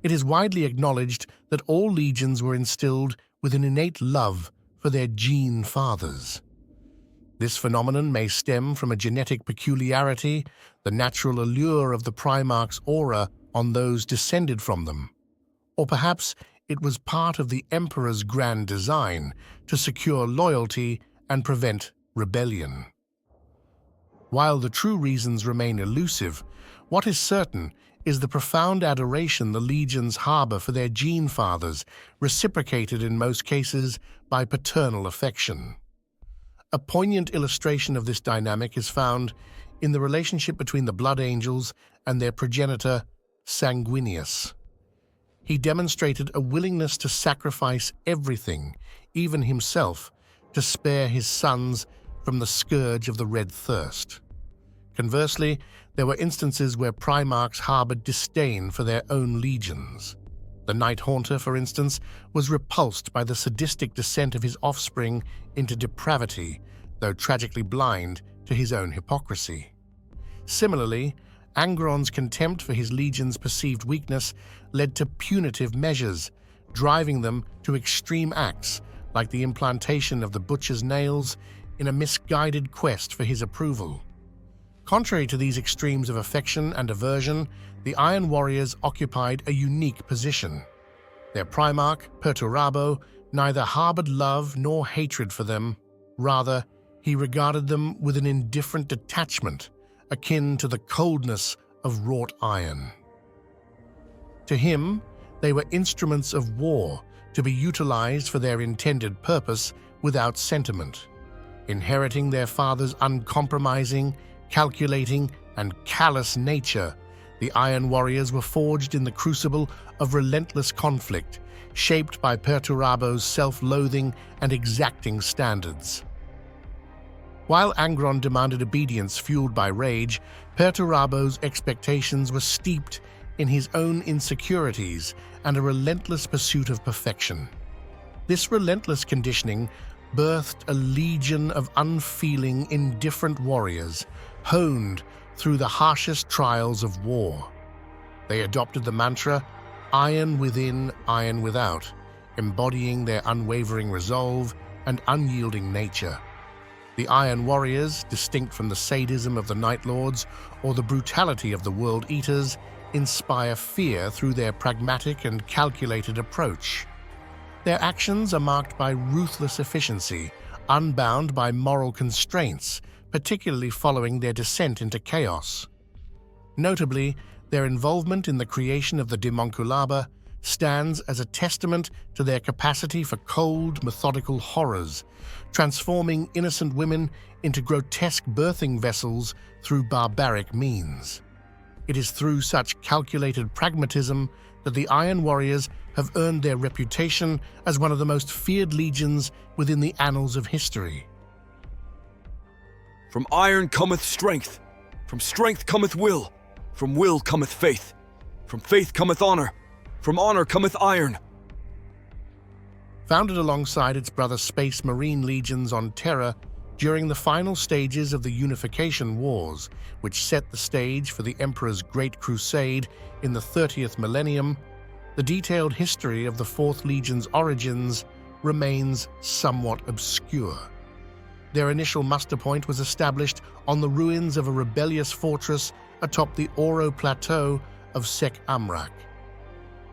It is widely acknowledged that all legions were instilled with an innate love for their gene fathers. This phenomenon may stem from a genetic peculiarity, the natural allure of the Primarch's aura on those descended from them, or perhaps it was part of the Emperor's grand design to secure loyalty and prevent rebellion. While the true reasons remain elusive, what is certain is the profound adoration the legions harbor for their gene fathers, reciprocated in most cases by paternal affection. A poignant illustration of this dynamic is found in the relationship between the Blood Angels and their progenitor, Sanguinius. He demonstrated a willingness to sacrifice everything, even himself, to spare his sons from the scourge of the Red Thirst. Conversely, there were instances where Primarchs harbored disdain for their own legions. The Night Haunter, for instance, was repulsed by the sadistic descent of his offspring into depravity, though tragically blind to his own hypocrisy. Similarly, Angron's contempt for his legion's perceived weakness led to punitive measures, driving them to extreme acts like the implantation of the butcher's nails in a misguided quest for his approval. Contrary to these extremes of affection and aversion, the Iron Warriors occupied a unique position. Their Primarch, Perturabo, neither harbored love nor hatred for them. Rather, he regarded them with an indifferent detachment, akin to the coldness of wrought iron. To him, they were instruments of war to be utilized for their intended purpose without sentiment. Inheriting their father's uncompromising, calculating, and callous nature, the Iron Warriors were forged in the crucible of relentless conflict, shaped by Perturabo's self-loathing and exacting standards. While Angron demanded obedience fueled by rage, Perturabo's expectations were steeped in his own insecurities and a relentless pursuit of perfection. This relentless conditioning birthed a legion of unfeeling, indifferent warriors, honed through the harshest trials of war. They adopted the mantra, "Iron within, iron without," embodying their unwavering resolve and unyielding nature. The Iron Warriors, distinct from the sadism of the Night Lords or the brutality of the World Eaters, inspire fear through their pragmatic and calculated approach. Their actions are marked by ruthless efficiency, unbound by moral constraints, particularly following their descent into chaos. Notably, their involvement in the creation of the Demonculaba stands as a testament to their capacity for cold, methodical horrors, transforming innocent women into grotesque birthing vessels through barbaric means. It is through such calculated pragmatism that the Iron Warriors have earned their reputation as one of the most feared legions within the annals of history. From iron cometh strength, from strength cometh will, from will cometh faith, from faith cometh honor, from honor cometh iron. Founded alongside its brother Space Marine legions on Terra during the final stages of the Unification Wars, which set the stage for the Emperor's Great Crusade in the 30th millennium, the detailed history of the Fourth Legion's origins remains somewhat obscure. Their initial muster point was established on the ruins of a rebellious fortress atop the Oro Plateau of Sek Amrak.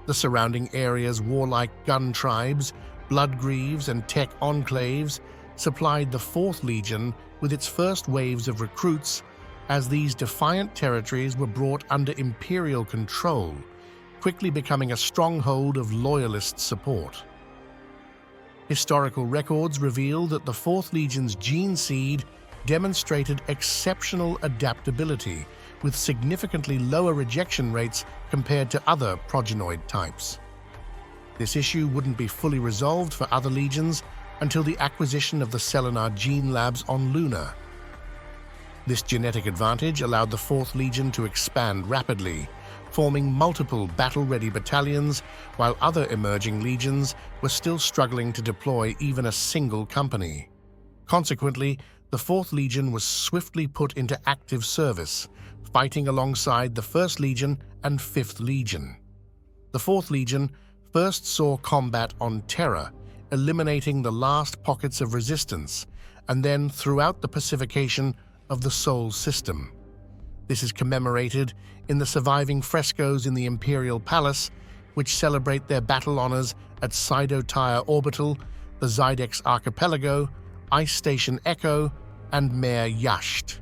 The surrounding area's warlike gun tribes, bloodgreaves, and tech enclaves supplied the Fourth Legion with its first waves of recruits as these defiant territories were brought under Imperial control, quickly becoming a stronghold of loyalist support. Historical records reveal that the Fourth Legion's gene seed demonstrated exceptional adaptability, with significantly lower rejection rates compared to other progenoid types. This issue wouldn't be fully resolved for other legions until the acquisition of the Selenar gene labs on Luna. This genetic advantage allowed the Fourth Legion to expand rapidly, forming multiple battle-ready battalions, while other emerging legions were still struggling to deploy even a single company. Consequently, the Fourth Legion was swiftly put into active service, fighting alongside the First Legion and Fifth Legion. The 4th Legion first saw combat on Terra, eliminating the last pockets of resistance, and then throughout the pacification of the Sol system. This is commemorated in the surviving frescoes in the Imperial Palace, which celebrate their battle honors at Sido Tyre Orbital, the Zydex Archipelago, Ice Station Echo, and Mare Yasht.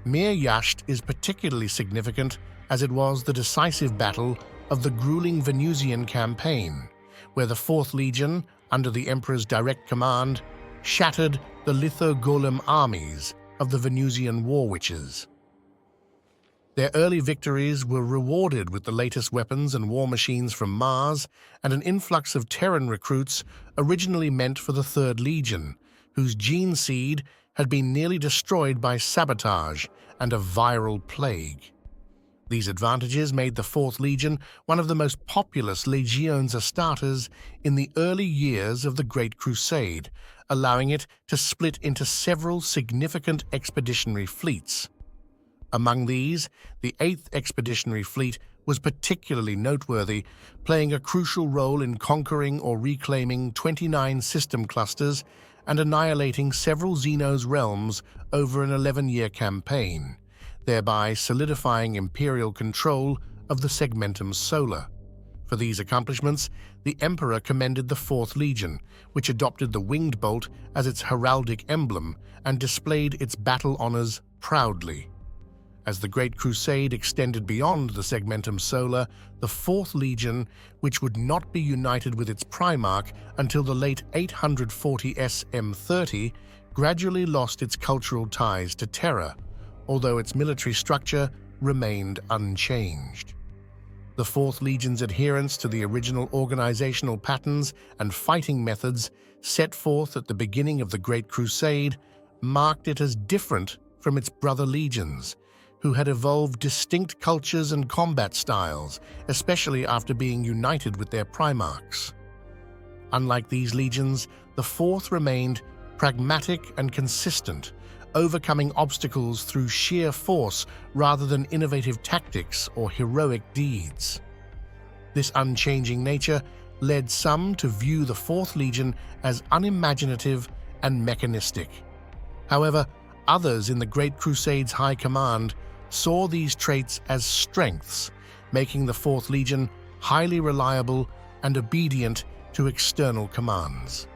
Mare Yasht is particularly significant as it was the decisive battle of the grueling Venusian campaign, where the 4th Legion, under the Emperor's direct command, shattered the Litho-Golem armies of the Venusian War Witches. Their early victories were rewarded with the latest weapons and war machines from Mars and an influx of Terran recruits originally meant for the 3rd Legion, whose gene seed had been nearly destroyed by sabotage and a viral plague. These advantages made the 4th Legion one of the most populous Legiones Astartes in the early years of the Great Crusade, allowing it to split into several significant expeditionary fleets. Among these, the 8th Expeditionary Fleet was particularly noteworthy, playing a crucial role in conquering or reclaiming 29 system clusters and annihilating several Xenos realms over an 11-year campaign, thereby solidifying Imperial control of the Segmentum Solar. For these accomplishments, the Emperor commended the 4th Legion, which adopted the winged bolt as its heraldic emblem and displayed its battle honors proudly. As the Great Crusade extended beyond the Segmentum Solar, the 4th Legion, which would not be united with its Primarch until the late 840 SM30, gradually lost its cultural ties to Terra, although its military structure remained unchanged. The 4th Legion's adherence to the original organizational patterns and fighting methods set forth at the beginning of the Great Crusade marked it as different from its brother legions, who had evolved distinct cultures and combat styles, especially after being united with their Primarchs. Unlike these legions, the 4th remained pragmatic and consistent, overcoming obstacles through sheer force rather than innovative tactics or heroic deeds. This unchanging nature led some to view the 4th Legion as unimaginative and mechanistic. However, others in the Great Crusade's high command saw these traits as strengths, making the 4th Legion highly reliable and obedient to external commands.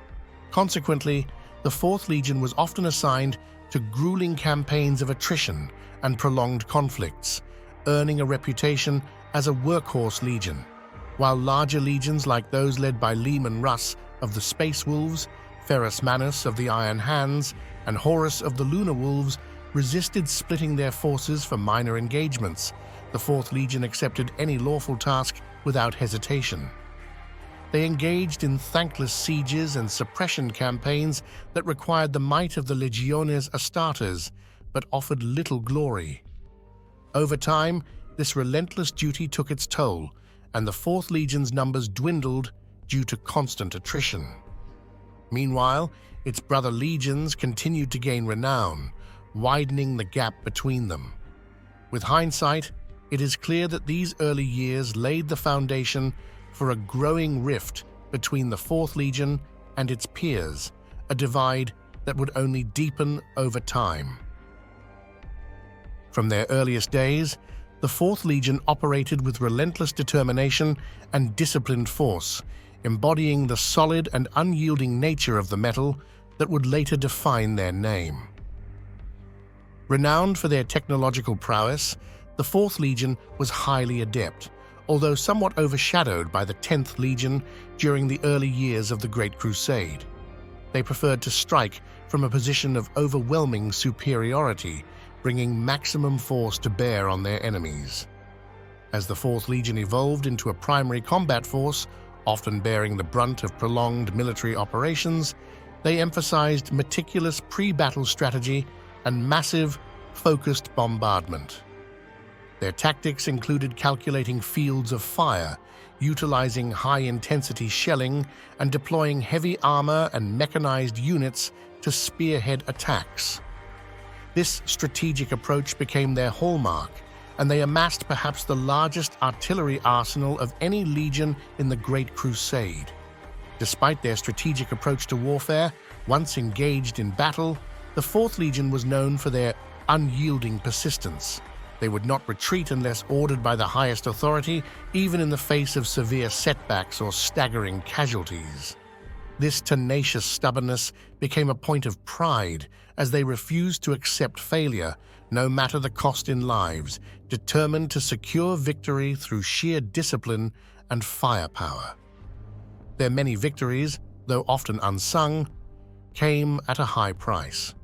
Consequently, the 4th Legion was often assigned to grueling campaigns of attrition and prolonged conflicts, earning a reputation as a workhorse legion, while larger legions like those led by Leman Russ of the Space Wolves, Ferrus Manus of the Iron Hands, and Horus of the Lunar Wolves resisted splitting their forces for minor engagements. The 4th Legion accepted any lawful task without hesitation. They engaged in thankless sieges and suppression campaigns that required the might of the Legiones Astartes, but offered little glory. Over time, this relentless duty took its toll, and the 4th Legion's numbers dwindled due to constant attrition. Meanwhile, its brother legions continued to gain renown, widening the gap between them. With hindsight, it is clear that these early years laid the foundation for a growing rift between the 4th Legion and its peers, a divide that would only deepen over time. From their earliest days, the 4th Legion operated with relentless determination and disciplined force, embodying the solid and unyielding nature of the metal that would later define their name. Renowned for their technological prowess, the 4th Legion was highly adept, although somewhat overshadowed by the 10th Legion during the early years of the Great Crusade. They preferred to strike from a position of overwhelming superiority, bringing maximum force to bear on their enemies. As the 4th Legion evolved into a primary combat force, often bearing the brunt of prolonged military operations, they emphasized meticulous pre-battle strategy and massive, focused bombardment. Their tactics included calculating fields of fire, utilizing high-intensity shelling, and deploying heavy armor and mechanized units to spearhead attacks. This strategic approach became their hallmark, and they amassed perhaps the largest artillery arsenal of any legion in the Great Crusade. Despite their strategic approach to warfare, once engaged in battle, the Fourth Legion was known for their unyielding persistence. They would not retreat unless ordered by the highest authority, even in the face of severe setbacks or staggering casualties. This tenacious stubbornness became a point of pride as they refused to accept failure, no matter the cost in lives, determined to secure victory through sheer discipline and firepower. Their many victories, though often unsung, came at a high price.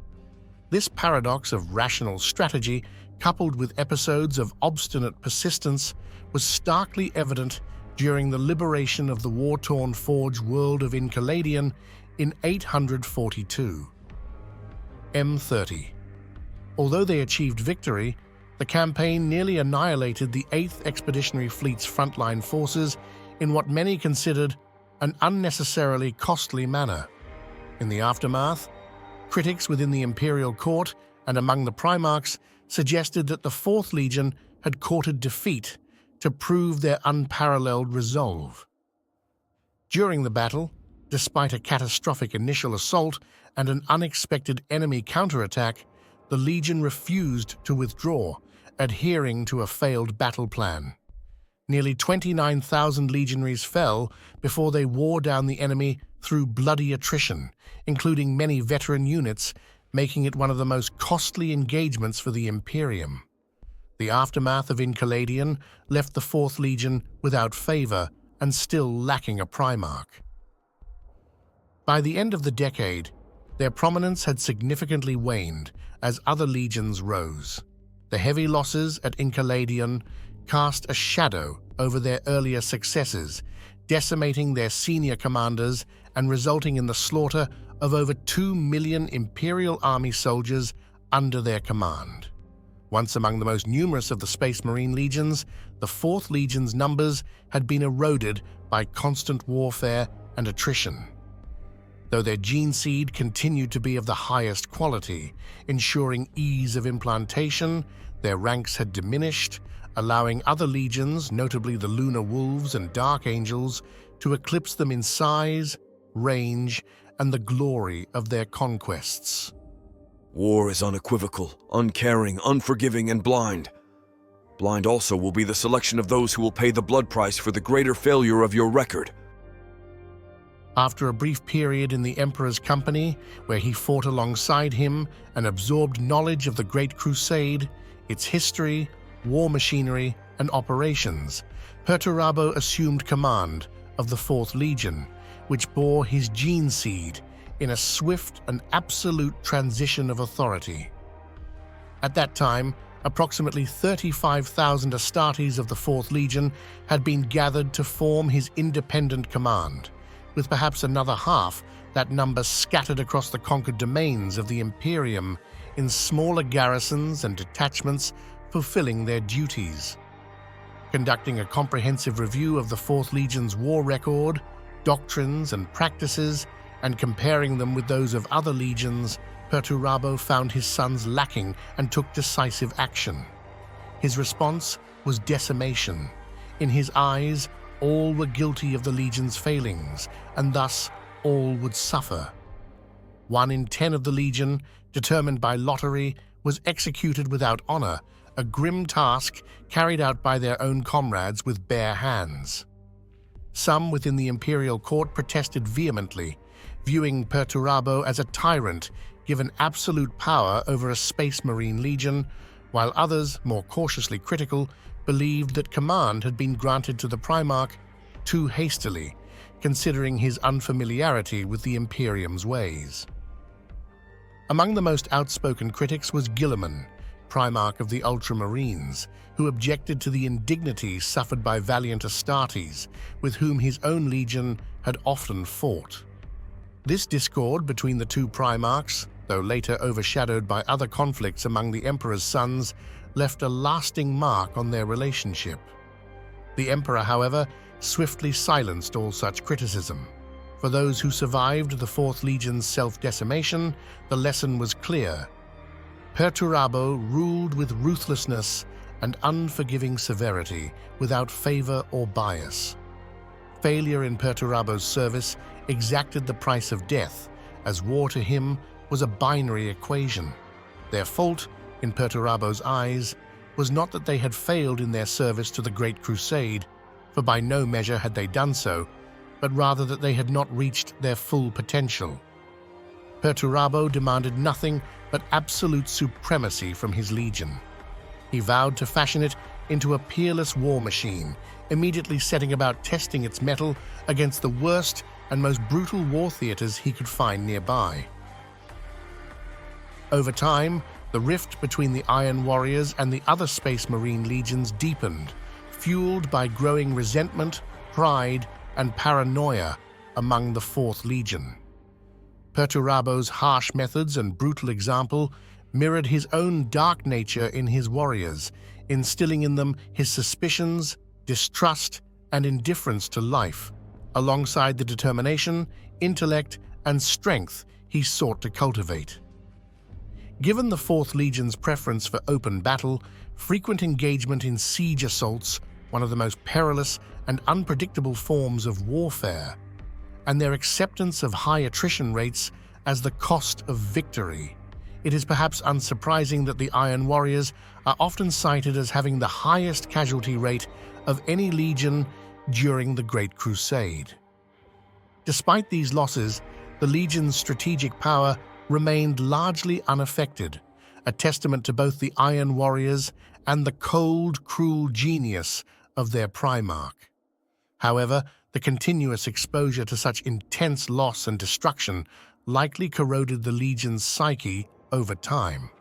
This paradox of rational strategy, coupled with episodes of obstinate persistence, was starkly evident during the liberation of the war-torn forged world of Enchiladion in 842. M30. Although they achieved victory, the campaign nearly annihilated the 8th Expeditionary Fleet's frontline forces in what many considered an unnecessarily costly manner. In the aftermath, critics within the imperial court and among the Primarchs suggested that the Fourth Legion had courted defeat to prove their unparalleled resolve. During the battle, despite a catastrophic initial assault and an unexpected enemy counterattack, the Legion refused to withdraw, adhering to a failed battle plan. Nearly 29,000 legionaries fell before they wore down the enemy through bloody attrition, including many veteran units, making it one of the most costly engagements for the Imperium. The aftermath of Enchiladion left the Fourth Legion without favor and still lacking a Primarch. By the end of the decade, their prominence had significantly waned as other legions rose. The heavy losses at Enchiladion cast a shadow over their earlier successes, decimating their senior commanders and resulting in the slaughter of over 2 million Imperial Army soldiers under their command. Once among the most numerous of the Space Marine legions, the Fourth Legion's numbers had been eroded by constant warfare and attrition. Though their gene seed continued to be of the highest quality, ensuring ease of implantation, their ranks had diminished, allowing other legions, notably the Lunar Wolves and Dark Angels, to eclipse them in size, range, and the glory of their conquests. War is unequivocal, uncaring, unforgiving, and blind. Blind also will be the selection of those who will pay the blood price for the greater failure of your record. After a brief period in the Emperor's company, where he fought alongside him and absorbed knowledge of the Great Crusade, its history, war machinery, and operations, Perturabo assumed command of the Fourth Legion, which bore his gene seed in a swift and absolute transition of authority. At that time, approximately 35,000 astartes of the Fourth Legion had been gathered to form his independent command, with perhaps another half that number scattered across the conquered domains of the Imperium in smaller garrisons and detachments fulfilling their duties. Conducting a comprehensive review of the Fourth Legion's war record, doctrines and practices, and comparing them with those of other legions, Perturabo found his sons lacking and took decisive action. His response was decimation. In his eyes, all were guilty of the Legion's failings, and thus all would suffer. 1 in 10 of the Legion, determined by lottery, was executed without honor, a grim task carried out by their own comrades with bare hands. Some within the imperial court protested vehemently, viewing Perturabo as a tyrant given absolute power over a Space Marine legion, while others, more cautiously critical, believed that command had been granted to the Primarch too hastily, considering his unfamiliarity with the Imperium's ways. Among the most outspoken critics was Guilliman, Primarch of the Ultramarines, who objected to the indignities suffered by valiant astartes, with whom his own legion had often fought. This discord between the two Primarchs, though later overshadowed by other conflicts among the Emperor's sons, left a lasting mark on their relationship. The Emperor, however, swiftly silenced all such criticism. For those who survived the Fourth Legion's self-decimation, the lesson was clear. Perturabo ruled with ruthlessness and unforgiving severity without favor or bias. Failure in Perturabo's service exacted the price of death, as war to him was a binary equation. Their fault, in Perturabo's eyes, was not that they had failed in their service to the Great Crusade, for by no measure had they done so, but rather that they had not reached their full potential. Perturabo demanded nothing but absolute supremacy from his legion. He vowed to fashion it into a peerless war machine, immediately setting about testing its mettle against the worst and most brutal war theaters he could find nearby. Over time, the rift between the Iron Warriors and the other Space Marine legions deepened, fueled by growing resentment, pride, and paranoia among the Fourth Legion. Perturabo's harsh methods and brutal example mirrored his own dark nature in his warriors, instilling in them his suspicions, distrust, and indifference to life, alongside the determination, intellect, and strength he sought to cultivate. Given the Fourth Legion's preference for open battle, frequent engagement in siege assaults, one of the most perilous and unpredictable forms of warfare, and their acceptance of high attrition rates as the cost of victory, it is perhaps unsurprising that the Iron Warriors are often cited as having the highest casualty rate of any legion during the Great Crusade. Despite these losses, the Legion's strategic power remained largely unaffected, a testament to both the Iron Warriors and the cold, cruel genius of their Primarch. However, the continuous exposure to such intense loss and destruction likely corroded the Legion's psyche over time.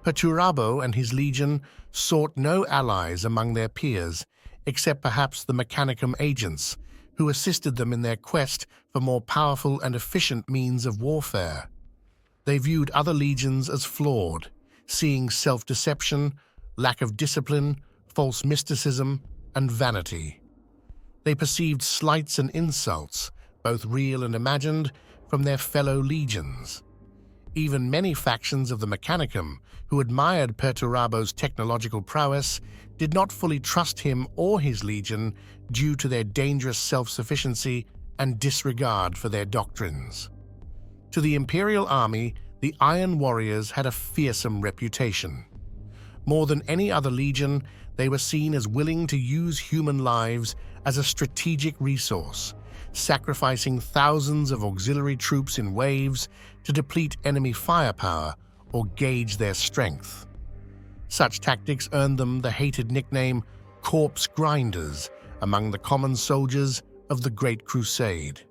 Perturabo and his Legion sought no allies among their peers, except perhaps the Mechanicum agents, who assisted them in their quest for more powerful and efficient means of warfare. They viewed other legions as flawed, seeing self-deception, lack of discipline, false mysticism, and vanity. They perceived slights and insults, both real and imagined, from their fellow legions. Even many factions of the Mechanicum, who admired Perturabo's technological prowess, did not fully trust him or his legion due to their dangerous self-sufficiency and disregard for their doctrines. To the Imperial Army, the Iron Warriors had a fearsome reputation. More than any other legion, they were seen as willing to use human lives as a strategic resource, sacrificing thousands of auxiliary troops in waves to deplete enemy firepower or gauge their strength. Such tactics earned them the hated nickname Corpse Grinders among the common soldiers of the Great Crusade.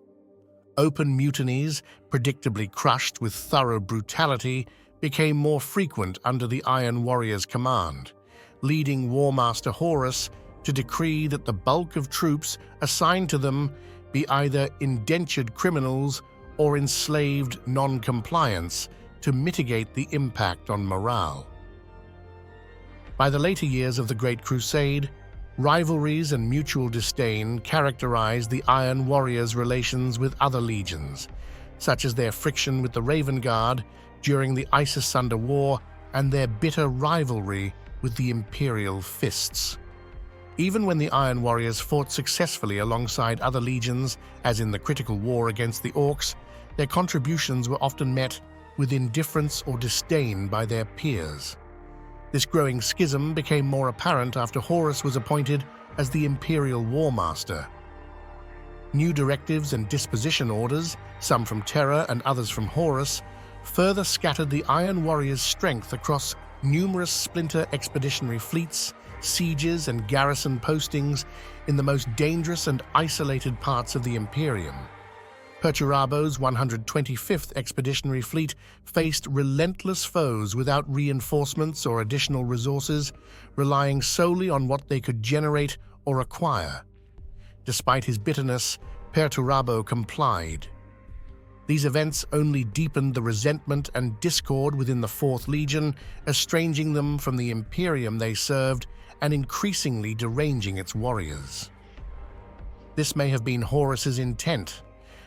Open mutinies, predictably crushed with thorough brutality, became more frequent under the Iron Warriors' command, leading War Master Horus to decree that the bulk of troops assigned to them be either indentured criminals or enslaved non-compliance to mitigate the impact on morale. By the later years of the Great Crusade, rivalries and mutual disdain characterized the Iron Warriors' relations with other legions, such as their friction with the Raven Guard during the Isisunder War and their bitter rivalry with the Imperial Fists. Even when the Iron Warriors fought successfully alongside other legions, as in the critical war against the Orcs, their contributions were often met with indifference or disdain by their peers. This growing schism became more apparent after Horus was appointed as the Imperial War Master. New directives and disposition orders, some from Terra and others from Horus, further scattered the Iron Warriors' strength across numerous splinter expeditionary fleets, sieges, and garrison postings in the most dangerous and isolated parts of the Imperium. Perturabo's 125th Expeditionary Fleet faced relentless foes without reinforcements or additional resources, relying solely on what they could generate or acquire. Despite his bitterness, Perturabo complied. These events only deepened the resentment and discord within the Fourth Legion, estranging them from the Imperium they served and increasingly deranging its warriors. This may have been Horus's intent.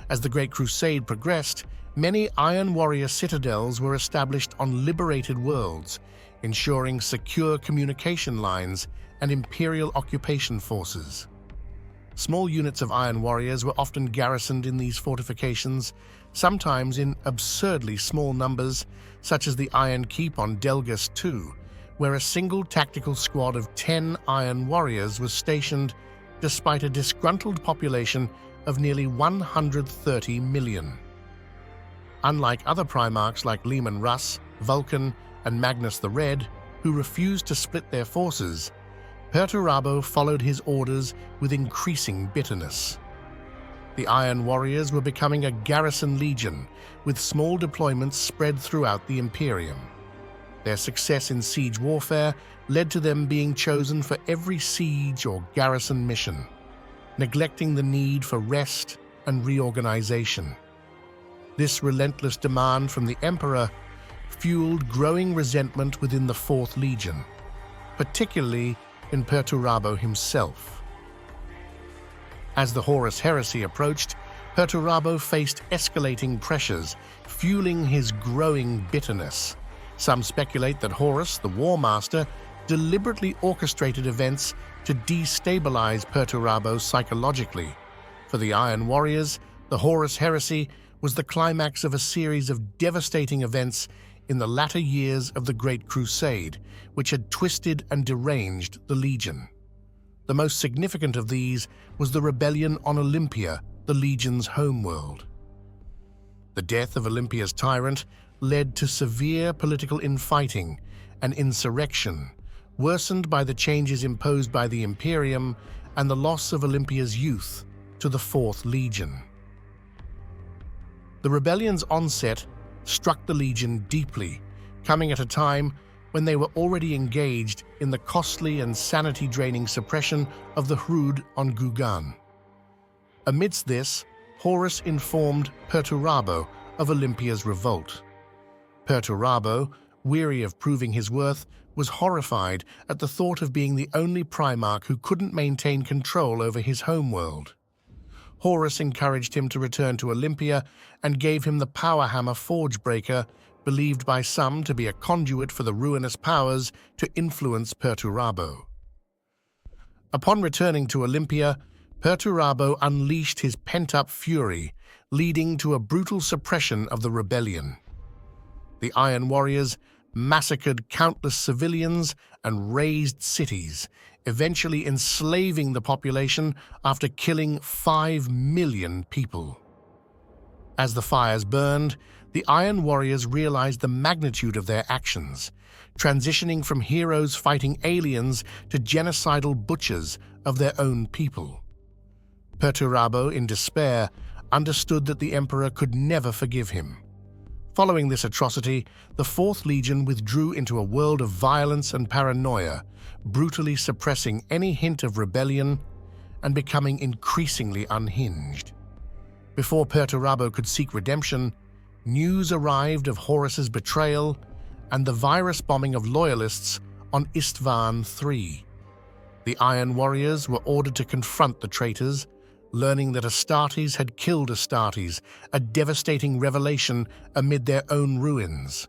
As the Great Crusade progressed, many Iron Warrior citadels were established on liberated worlds, ensuring secure communication lines and imperial occupation forces. Small units of Iron Warriors were often garrisoned in these fortifications, sometimes in absurdly small numbers, such as the Iron Keep on Delgus II, where a single tactical squad of 10 Iron Warriors was stationed despite a disgruntled population of nearly 130 million. Unlike other Primarchs like Leman Russ, Vulcan, and Magnus the Red, who refused to split their forces, Perturabo followed his orders with increasing bitterness. The Iron Warriors were becoming a garrison legion, with small deployments spread throughout the Imperium. Their success in siege warfare led to them being chosen for every siege or garrison mission, neglecting the need for rest and reorganization. This relentless demand from the Emperor fueled growing resentment within the 4th Legion, particularly in Perturabo himself. As the Horus Heresy approached, Perturabo faced escalating pressures, fueling his growing bitterness. Some speculate that Horus, the War Master, deliberately orchestrated events to destabilize Perturabo psychologically. For the Iron Warriors, the Horus Heresy was the climax of a series of devastating events in the latter years of the Great Crusade, which had twisted and deranged the Legion. The most significant of these was the rebellion on Olympia, the Legion's homeworld. The death of Olympia's tyrant led to severe political infighting and insurrection, worsened by the changes imposed by the Imperium and the loss of Olympia's youth to the 4th Legion. The rebellion's onset struck the Legion deeply, coming at a time when they were already engaged in the costly and sanity-draining suppression of the Hrud on Gugan. Amidst this, Horus informed Perturabo of Olympia's revolt. Perturabo, weary of proving his worth, was horrified at the thought of being the only Primarch who couldn't maintain control over his homeworld. Horus encouraged him to return to Olympia and gave him the Power Hammer Forgebreaker, believed by some to be a conduit for the ruinous powers to influence Perturabo. Upon returning to Olympia, Perturabo unleashed his pent-up fury, leading to a brutal suppression of the rebellion. The Iron Warriors massacred countless civilians and razed cities, eventually enslaving the population after killing 5 million people. As the fires burned, the Iron Warriors realized the magnitude of their actions, transitioning from heroes fighting aliens to genocidal butchers of their own people. Perturabo, in despair, understood that the Emperor could never forgive him. Following this atrocity, the 4th Legion withdrew into a world of violence and paranoia, brutally suppressing any hint of rebellion and becoming increasingly unhinged. Before Perturabo could seek redemption, news arrived of Horus's betrayal and the virus bombing of loyalists on Istvan III. The Iron Warriors were ordered to confront the traitors, learning that Astartes had killed Astartes, a devastating revelation amid their own ruins.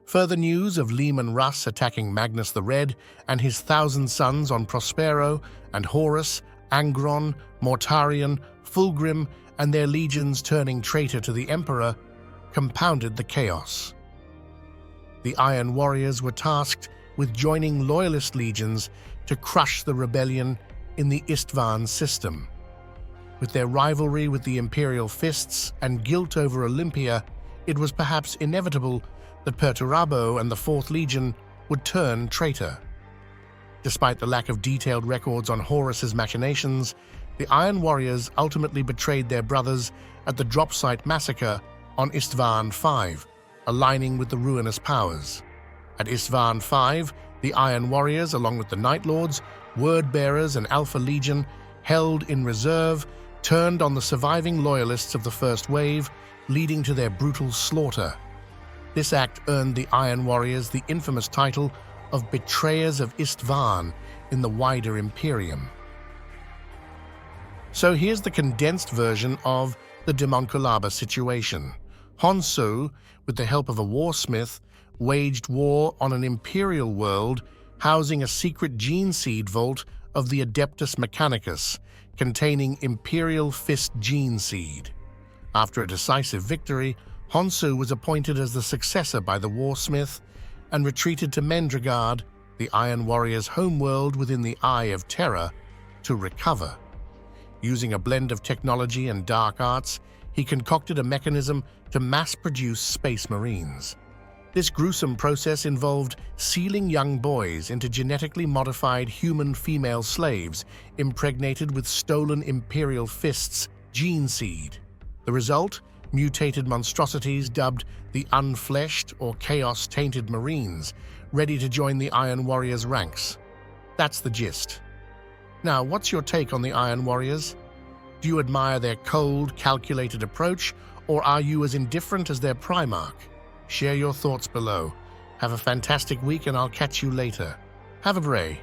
Further news of Leman Russ attacking Magnus the Red and his 1,000 sons on Prospero, and Horus, Angron, Mortarion, Fulgrim, and their legions turning traitor to the Emperor, compounded the chaos. The Iron Warriors were tasked with joining loyalist legions to crush the rebellion in the Istvan system. With their rivalry with the Imperial Fists and guilt over Olympia, it was perhaps inevitable that Perturabo and the 4th Legion would turn traitor. Despite the lack of detailed records on Horus's machinations, the Iron Warriors ultimately betrayed their brothers at the drop site massacre on Istvan V, aligning with the ruinous powers. At Istvan V, the Iron Warriors, along with the Night Lords, Word Bearers, and Alpha Legion, held in reserve, turned on the surviving loyalists of the First Wave, leading to their brutal slaughter. This act earned the Iron Warriors the infamous title of Betrayers of Istvan in the wider Imperium. So here's the condensed version of the Demoncolaba situation. Honsou, with the help of a warsmith, waged war on an imperial world housing a secret gene seed vault of the Adeptus Mechanicus, containing Imperial Fist gene seed. After a decisive victory, Honsou was appointed as the successor by the Warsmith and retreated to Mendragard, the Iron Warrior's homeworld within the Eye of Terror, to recover. Using a blend of technology and dark arts, he concocted a mechanism to mass-produce space marines. This gruesome process involved sealing young boys into genetically modified human female slaves impregnated with stolen Imperial Fist's gene seed. The result? Mutated monstrosities dubbed the Unfleshed or Chaos-Tainted Marines, ready to join the Iron Warriors' ranks. That's the gist. Now, what's your take on the Iron Warriors? Do you admire their cold, calculated approach, or are you as indifferent as their Primarch? Share your thoughts below. Have a fantastic week and I'll catch you later. Have a bray.